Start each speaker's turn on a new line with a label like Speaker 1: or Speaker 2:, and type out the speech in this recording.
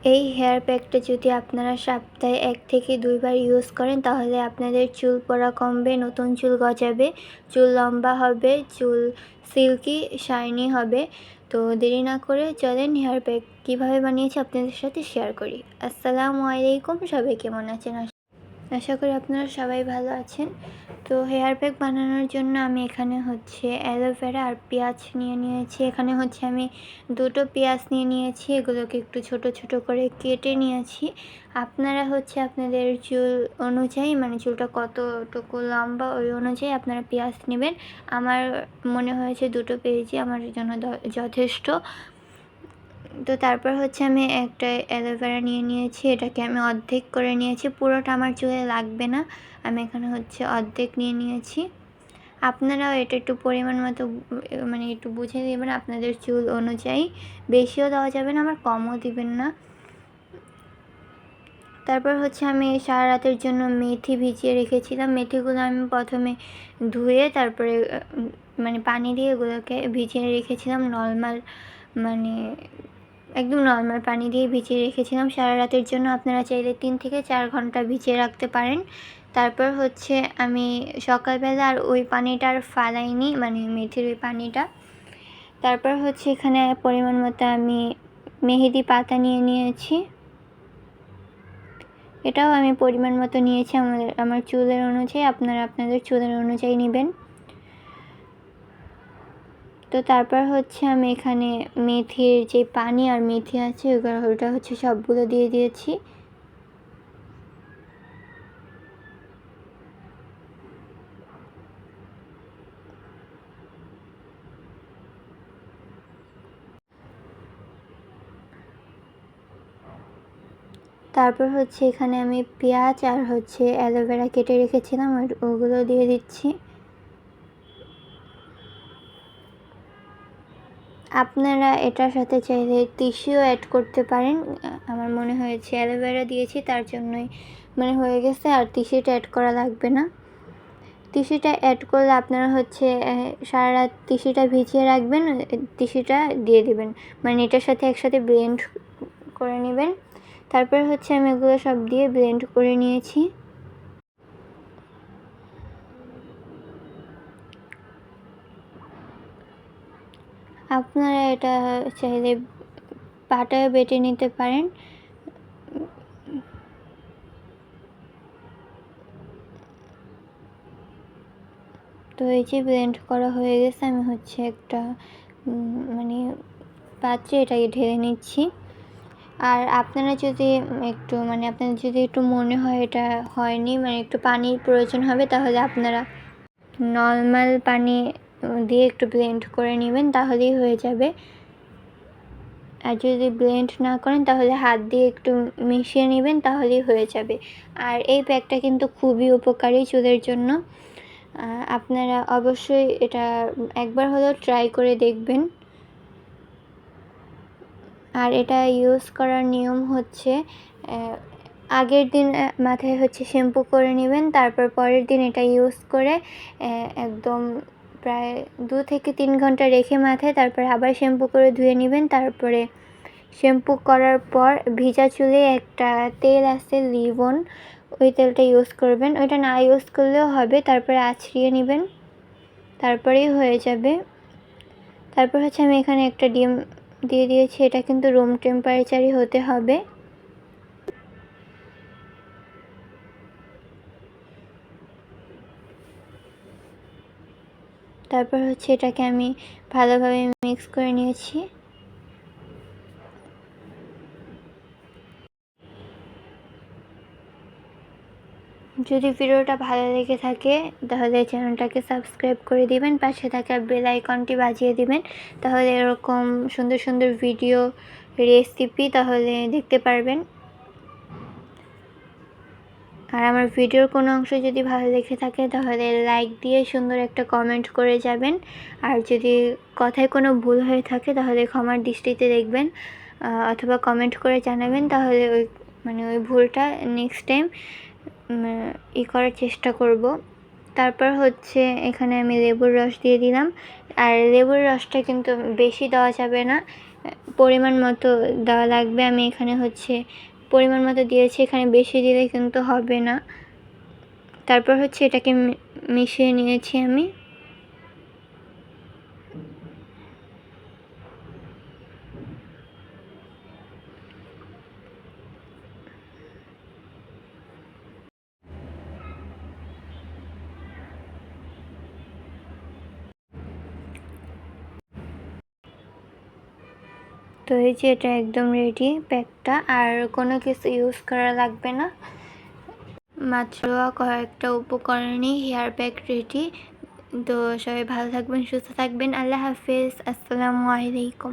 Speaker 1: এই হেয়ার প্যাকটা যদি আপনারা সপ্তাহে 1 থেকে 2 বার ইউজ করেন তাহলে আপনাদের চুল পড়া কমবে, নতুন চুল গজাবে, চুল লম্বা হবে, চুল সিল্কি শাইনি হবে। তো দেরি না করে চলেন হেয়ার প্যাক কীভাবে বানিয়েছি আপনাদের সাথে শেয়ার করি। আসসালামু আলাইকুম, সবাই কেমন আছেন? আশা করি আপনারা সবাই ভালো আছেন। তো হেয়ার প্যাক বানানোর জন্য আমি এখানে অ্যালোভেরা আর পেঁয়াজ নিয়েছি। এখানে আমি 2টো পেঁয়াজ নিয়েছি, এগুলোকে একটু ছোট ছোট করে কেটে নিয়েছি। আপনারা আপনাদের চুল অনুযায়ী, মানে চুলটা কতটুকু লম্বা ওই অনুযায়ী আপনারা পেঁয়াজ নেবেন। আমার মনে হয়েছে 2টো পেঁয়াজই আমার জন্য যথেষ্ট। তো তারপর আমি একটা অ্যালোভেরা নিয়েছি, এটাকে আমি অর্ধেক করে নিয়েছি, পুরোটা আমার চুলে লাগবে না। আমি এখানে অর্ধেক নিয়েছি। আপনারাও এটা একটু পরিমাণ মতো মানে একটু বুঝে দেবেন আপনাদের চুল অনুযায়ী, বেশিও দেওয়া যাবে না আবার কমও দিবেন না। তারপর আমি সারা রাতের জন্য মেথি ভিজিয়ে রেখেছিলাম। মেথিগুলো আমি প্রথমে ধুয়ে তারপরে মানে পানি দিয়ে এগুলোকে ভিজিয়ে রেখেছিলাম। মানে একদম নর্মাল পানি দিয়ে ভিজিয়ে রেখেছিলাম সারা রাতের জন্য। আপনারা চাইলে 3 থেকে 4 ঘন্টা ভিজিয়ে রাখতে পারেন। তারপর আমি সকালবেলা আর ওই পানিটা আর ফালাইনি, মানে মেথির ওই পানিটা। তারপর এখানে পরিমাণ মতো আমি মেহেদি পাতা নিয়েছি। এটাও আমি পরিমাণ মতো নিয়েছি আমার চুলের অনুযায়ী। আপনারা আপনাদের চুলের অনুযায়ী নেবেন। তো তারপর আমি এখানে মেথির যে পানি আর মেথি আছে ওটা সবগুলো দিয়ে দিয়েছি। তারপর এখানে আমি পেঁয়াজ আর অ্যালোভেরা কেটে রেখেছিলাম ওগুলো দিয়ে দিচ্ছি। আপনারা এটার সাথে চাইলে তিসিও অ্যাড করতে পারেন। আমার মনে হয়েছে অ্যালোভেরা দিয়েছি তার জন্যই মানে হয়ে গেছে, আর তিসিটা অ্যাড করা লাগবে না। তিসিটা অ্যাড করলে আপনারা সারা রাত তিসিটা ভিজিয়ে রাখবেন, তিসিটা দিয়ে দেবেন, মানে এটার সাথে একসাথে ব্লেন্ড করে নেবেন। তারপর আমি এগুলো সব দিয়ে ব্লেন্ড করে নিয়েছি। আপনারা এটা চাইলে পাটায় বেটে নিতে পারেন। তো এই যে ব্লেন্ড করা হয়ে গেছে, আমি একটা মানে পাত্রে এটাকে ঢেলে নিচ্ছি। আর আপনারা যদি আপনাদের যদি একটু মনে হয় এটা হয়নি, মানে একটু পানির প্রয়োজন হবে, তাহলে আপনারা নর্মাল পানি দিয়ে একটু ব্লেন্ড করে নেবেন, তাহলেই হয়ে যাবে। আর যদি ব্লেন্ড না করেন তাহলে হাত দিয়ে একটু মিশিয়ে নেবেন, তাহলেই হয়ে যাবে। আর এই প্যাকটা কিন্তু খুবই উপকারী চুলের জন্য। আপনারা অবশ্যই এটা একবার হলেও ট্রাই করে দেখবেন। আর এটা ইউজ করার নিয়ম আগের দিন মাথায় শ্যাম্পু করে নেবেন, তারপর পরের দিন এটা ইউজ করে একদম প্রায় 2 থেকে 3 ঘন্টা রেখে মাথায়, তারপরে আবার শ্যাম্পু করে ধুয়ে নেবেন। তারপরে শ্যাম্পু করার পর ভিজা চুলে একটা তেল আছে লিভন, ওই তেলটা ইউজ করবেন। ওইটা না ইউজ করলেও হবে, তারপরে আছড়িয়ে নেবেন, তারপরেই হয়ে যাবে। তারপর আমি এখানে একটা ডিম দিয়ে দিয়েছি, এটা কিন্তু রুম টেম্পারেচারই হতে হবে। তারপর এটাকে আমি ভালোভাবে মিক্স করে নিয়েছি। যদি ভিডিওটা ভালো লেগে থাকে তাহলে চ্যানেলটাকে সাবস্ক্রাইব করে দিবেন, পাশে থাকা বেল আইকনটি বাজিয়ে দিবেন, তাহলে এরকম সুন্দর সুন্দর ভিডিও রেসিপি তাহলে দেখতে পারবেন। আর আমার ভিডিওর কোনো অংশ যদি ভালো লেগে থাকে তাহলে লাইক দিয়ে সুন্দর একটা কমেন্ট করে যাবেন। আর যদি কথায় কোনো ভুল হয়ে থাকে তাহলে ক্ষমার দৃষ্টিতে দেখবেন, অথবা কমেন্ট করে জানাবেন, তাহলে ওই ভুলটা নেক্সট টাইম করার চেষ্টা করব। তারপর এখানে আমি লেবুর রস দিয়ে দিলাম। আর লেবুর রসটা কিন্তু বেশি দেওয়া যাবে না, পরিমাণ মতো দেওয়া লাগবে। আমি এখানে হচ্ছে পরিমাণ মতো দিয়েছি, এখানে বেশি দিলে কিন্তু হবে না। তারপর হচ্ছে এটাকে মিশিয়ে নিয়েছি আমি। তো এই যে এটা একদম রেডি প্যাকটা, আর কোনো কিছু ইউজ করা লাগবে না, মাত্র কয়েকটা উপকরণই হেয়ার প্যাক রেডি। তো সবাই ভালো থাকবেন, সুস্থ থাকবেন। আল্লাহ হাফেজ, আসসালামু আলাইকুম।